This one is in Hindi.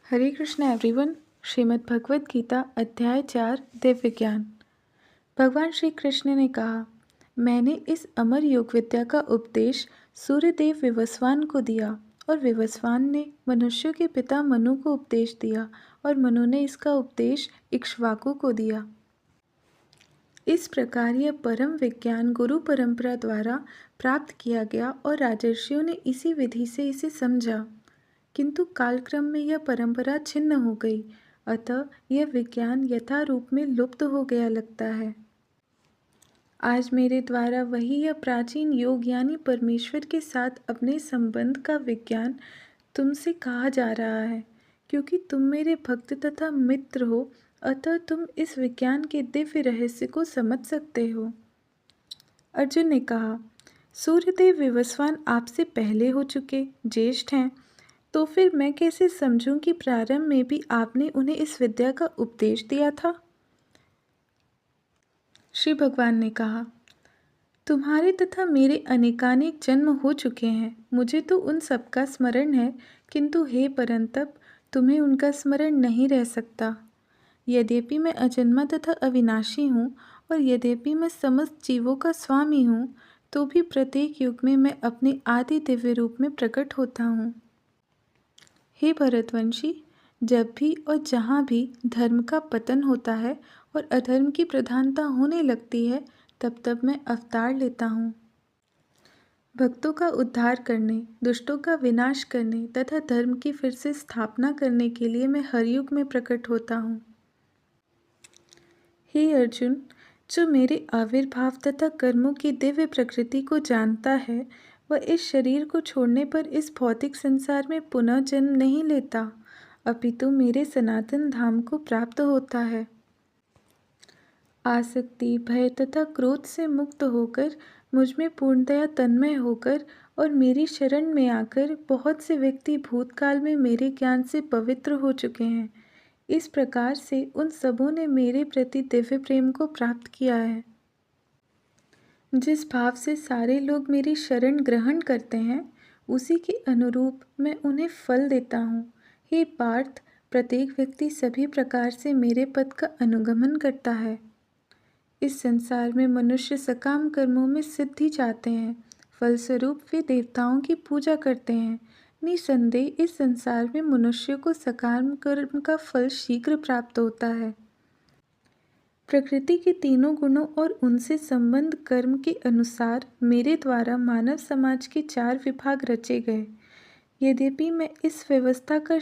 हरे कृष्ण एवरीवन। श्रीमद् भगवत गीता अध्याय 4 दिव्य ज्ञान। भगवान श्री कृष्ण ने कहा, मैंने इस अमर योग विद्या का उपदेश सूर्यदेव विवस्वान को दिया और विवस्वान ने मनुष्यों के पिता मनु को उपदेश दिया और मनु ने इसका उपदेश इक्ष्वाकु को दिया। इस प्रकार यह परम विज्ञान गुरु परंपरा द्वारा प्राप्त किया गया और राजर्षियों ने इसी विधि से इसे समझा, किंतु कालक्रम में यह परंपरा छिन्न हो गई, अतः यह विज्ञान यथा रूप में लुप्त हो गया लगता है। आज मेरे द्वारा वही यह प्राचीन योग यानी परमेश्वर के साथ अपने संबंध का विज्ञान तुमसे कहा जा रहा है, क्योंकि तुम मेरे भक्त तथा मित्र हो, अतः तुम इस विज्ञान के दिव्य रहस्य को समझ सकते हो। अर्जुन ने कहा, सूर्यदेव विवस्वान आपसे पहले हो चुके ज्येष्ठ हैं, तो फिर मैं कैसे समझूं कि प्रारंभ में भी आपने उन्हें इस विद्या का उपदेश दिया था। श्री भगवान ने कहा, तुम्हारे तथा मेरे अनेकानेक जन्म हो चुके हैं, मुझे तो उन सबका स्मरण है, किंतु हे परंतप, तुम्हें उनका स्मरण नहीं रह सकता। यद्यपि मैं अजन्मा तथा अविनाशी हूँ और यद्यपि मैं समस्त जीवों का स्वामी हूँ, तो भी प्रत्येक युग में मैं अपने आदि दिव्य रूप में प्रकट होता हूँ। हे भरतवंशी, जब भी और जहाँ भी धर्म का पतन होता है और अधर्म की प्रधानता होने लगती है, तब तब मैं अवतार लेता हूँ। भक्तों का उद्धार करने, दुष्टों का विनाश करने तथा धर्म की फिर से स्थापना करने के लिए मैं हर युग में प्रकट होता हूँ। हे अर्जुन, जो मेरे आविर्भाव तथा कर्मों की दिव्य प्रकृति को जानता है, वह इस शरीर को छोड़ने पर इस भौतिक संसार में पुनः जन्म नहीं लेता, अपितु मेरे सनातन धाम को प्राप्त होता है। आसक्ति, भय तथा क्रोध से मुक्त होकर, मुझ में पूर्णतया तन्मय होकर और मेरी शरण में आकर बहुत से व्यक्ति भूतकाल में मेरे ज्ञान से पवित्र हो चुके हैं। इस प्रकार से उन सबों ने मेरे प्रति दिव्य प्रेम को प्राप्त किया है। जिस भाव से सारे लोग मेरी शरण ग्रहण करते हैं, उसी के अनुरूप मैं उन्हें फल देता हूँ। हे पार्थ, प्रत्येक व्यक्ति सभी प्रकार से मेरे पद का अनुगमन करता है। इस संसार में मनुष्य सकाम कर्मों में सिद्धि चाहते हैं, फलस्वरूप वे देवताओं की पूजा करते हैं। निसंदेह इस संसार में मनुष्य को सकाम कर्म का फल शीघ्र प्राप्त होता है। प्रकृति के तीनों गुणों और उनसे संबंध कर्म के अनुसार मेरे द्वारा मानव समाज के 4 विभाग रचे गए। यद्यपि मैं इस व्यवस्था का